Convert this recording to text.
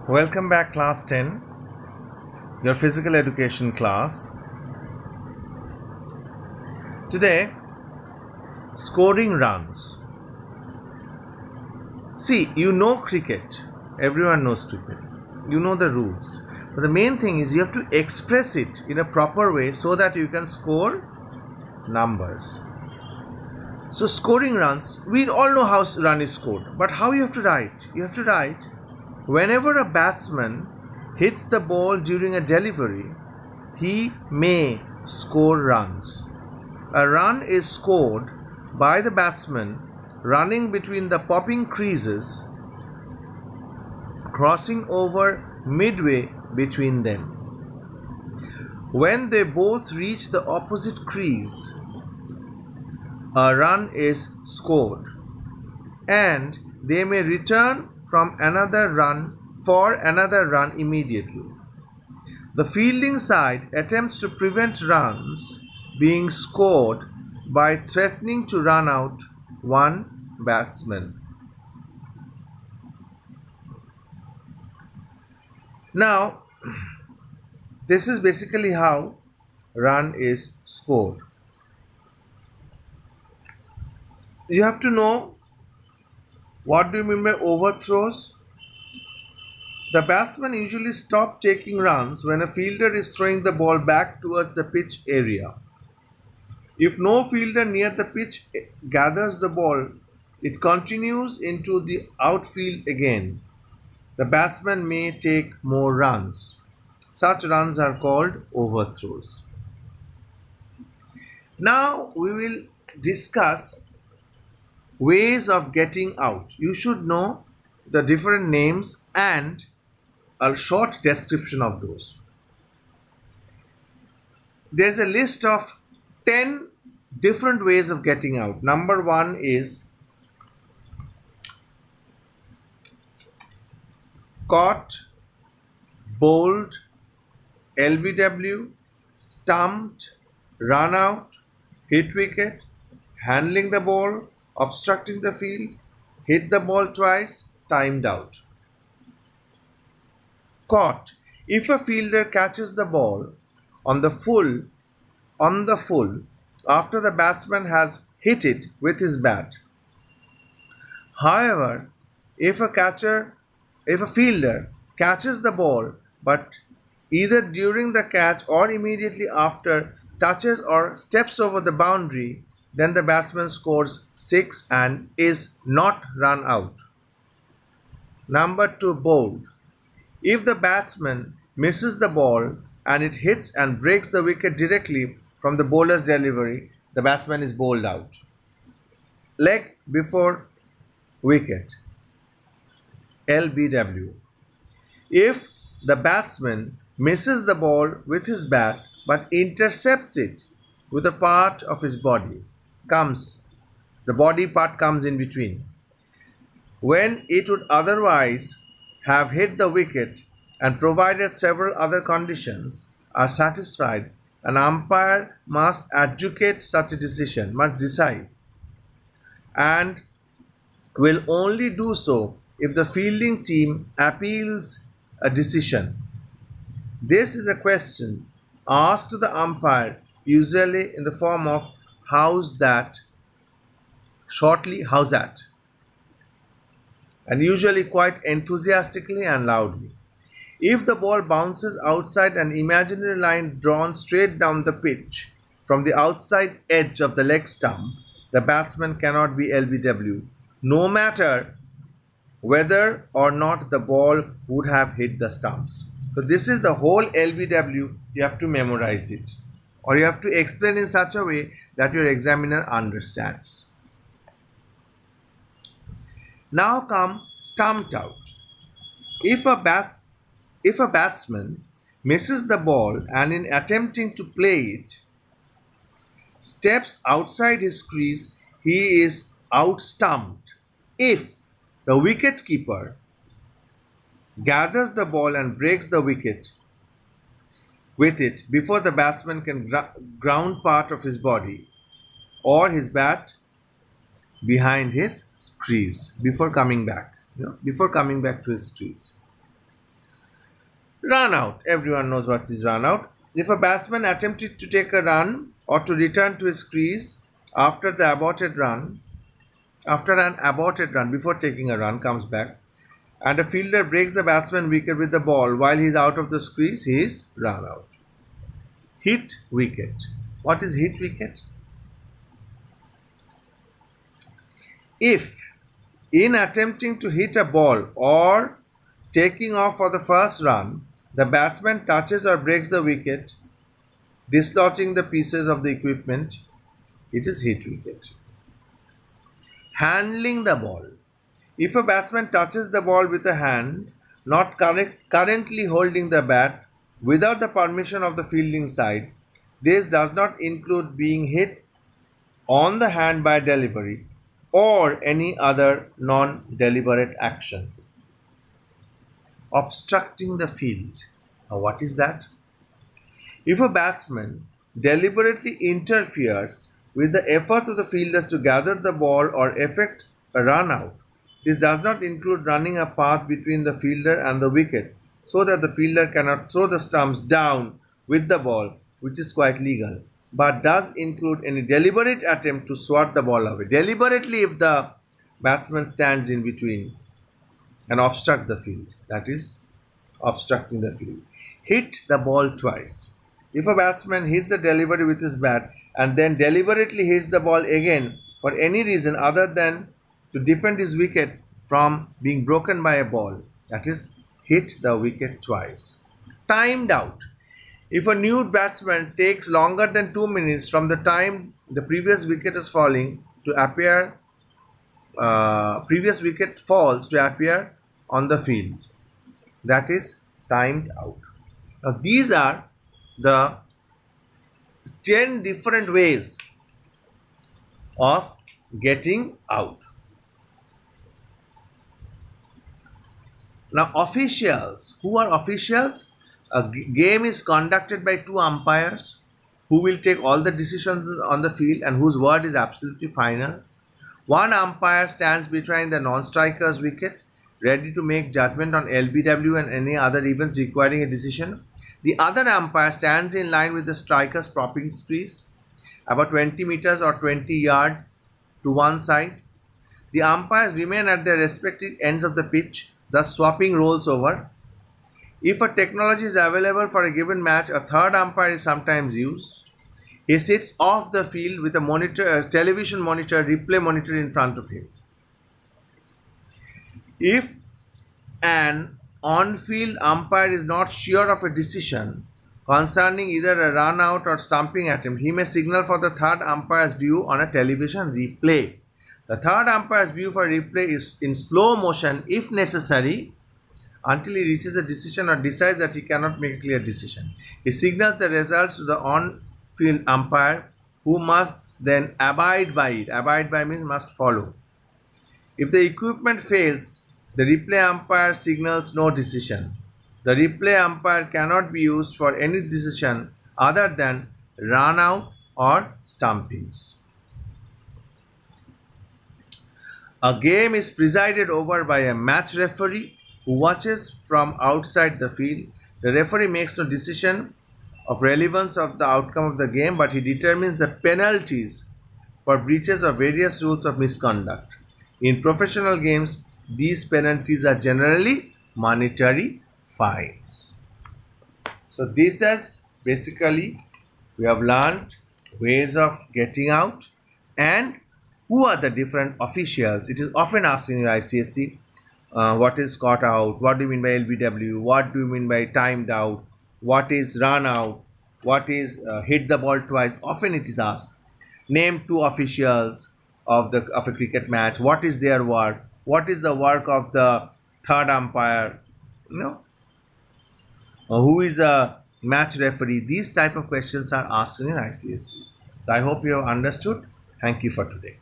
Welcome back, class 10, your physical education class. Today, scoring runs. See, you know cricket. Everyone knows cricket. You know the rules. But the main thing is you have to express it in a proper way so that you can score numbers. So, scoring runs, we all know how run is scored. But how you have to write? You have to write whenever a batsman hits the ball during a delivery, he may score runs. A run is scored by the batsman running between the popping creases, crossing over midway between them. When they both reach the opposite crease, a run is scored, and they may return from another run for another run immediately. The fielding side attempts to prevent runs being scored by threatening to run out one batsman. Now, this is basically how run is scored. You have to know what do you mean by overthrows. The batsman usually stops taking runs when a fielder is throwing the ball back towards the pitch area. If no fielder near the pitch gathers the ball, it continues into the outfield again. The batsman may take more runs. Such runs are called overthrows. Now we will discuss ways of getting out. You should know the different names and a short description of those. There's a list of 10 different ways of getting out. Number one is caught, bowled, LBW, stumped, run out, hit wicket, handling the ball, obstructing the field, hit the ball twice, timed out. Caught. If a fielder catches the ball on the full after the batsman has hit it with his bat. However, if a fielder catches the ball but either during the catch or immediately after touches or steps over the boundary, then the batsman scores 6 and is not run out. Number 2, bowled. If the batsman misses the ball and it hits and breaks the wicket directly from the bowler's delivery, the batsman is bowled out. Leg before wicket, LBW. If the batsman misses the ball with his bat but intercepts it with a part of his body, the body part comes in between, when it would otherwise have hit the wicket, and provided several other conditions are satisfied, an umpire must adjudicate such a decision, must decide, and will only do so if the fielding team appeals a decision. This is a question asked to the umpire, usually in the form of how's that, shortly how's that, and usually quite enthusiastically and loudly. If the ball bounces outside an imaginary line drawn straight down the pitch from the outside edge of the leg stump, the batsman cannot be LBW, no matter whether or not the ball would have hit the stumps. So this is the whole LBW. You have to memorize it, or you have to explain in such a way that your examiner understands. Now come stumped out. If a batsman misses the ball and in attempting to play it steps outside his crease, he is out stumped. If the wicket-keeper gathers the ball and breaks the wicket with it before the batsman can ground part of his body or his bat behind his crease before coming back to his crease. Run out. Everyone knows what is run out. If a batsman attempted to take a run or to return to his crease after the aborted run, after an aborted run, before taking a run, comes back, and a fielder breaks the batsman wicket with the ball while he is out of the crease, he is run out. Hit wicket. What is hit wicket? If, in attempting to hit a ball or taking off for the first run, the batsman touches or breaks the wicket, dislodging the pieces of the equipment, it is hit wicket. Handling the ball. If a batsman touches the ball with a hand, not currently holding the bat, without the permission of the fielding side, this does not include being hit on the hand by delivery or any other non-deliberate action. Obstructing the field. Now, what is that? If a batsman deliberately interferes with the efforts of the fielders to gather the ball or effect a run out, this does not include running a path between the fielder and the wicket so that the fielder cannot throw the stumps down with the ball, which is quite legal, but does include any deliberate attempt to swat the ball away. Deliberately, if the batsman stands in between and obstruct the field, that is obstructing the field. Hit the ball twice. If a batsman hits the delivery with his bat and then deliberately hits the ball again for any reason other than to defend his wicket from being broken by a ball, that is hit the wicket twice. Timed out. If a new batsman takes longer than 2 minutes from the time the previous wicket is falling to appear, previous wicket falls to appear on the field, that is timed out. Now these are the 10 different ways of getting out. Now officials. Who are officials? A game is conducted by 2 umpires who will take all the decisions on the field and whose word is absolutely final. One umpire stands behind the non-striker's wicket, ready to make judgment on LBW and any other events requiring a decision. The other umpire stands in line with the striker's propping crease, about 20 meters or 20 yards to one side. The umpires remain at their respective ends of the pitch, thus swapping roles over. If a technology is available for a given match, a third umpire is sometimes used. He sits off the field with a monitor, a television monitor, replay monitor in front of him. If an on-field umpire is not sure of a decision concerning either a run out or stumping attempt, he may signal for the third umpire's view on a television replay. The third umpire's view for replay is in slow motion if necessary until he reaches a decision or decides that he cannot make a clear decision. He signals the results to the on-field umpire, who must then abide by it. Abide by means must follow. If the equipment fails, the replay umpire signals no decision. The replay umpire cannot be used for any decision other than run out or stumpings. A game is presided over by a match referee who watches from outside the field. The referee makes no decision of relevance of the outcome of the game, but he determines the penalties for breaches of various rules of misconduct. In professional games, these penalties are generally monetary fines. So this is basically, we have learned ways of getting out and who are the different officials. It is often asked in your ICSE, what is caught out, what do you mean by LBW, what do you mean by timed out, what is run out, what is hit the ball twice. Often it is asked. Name 2 officials of a cricket match. What is their work? What is the work of the third umpire? Who is a match referee? These type of questions are asked in an ICSE. So I hope you have understood. Thank you for today.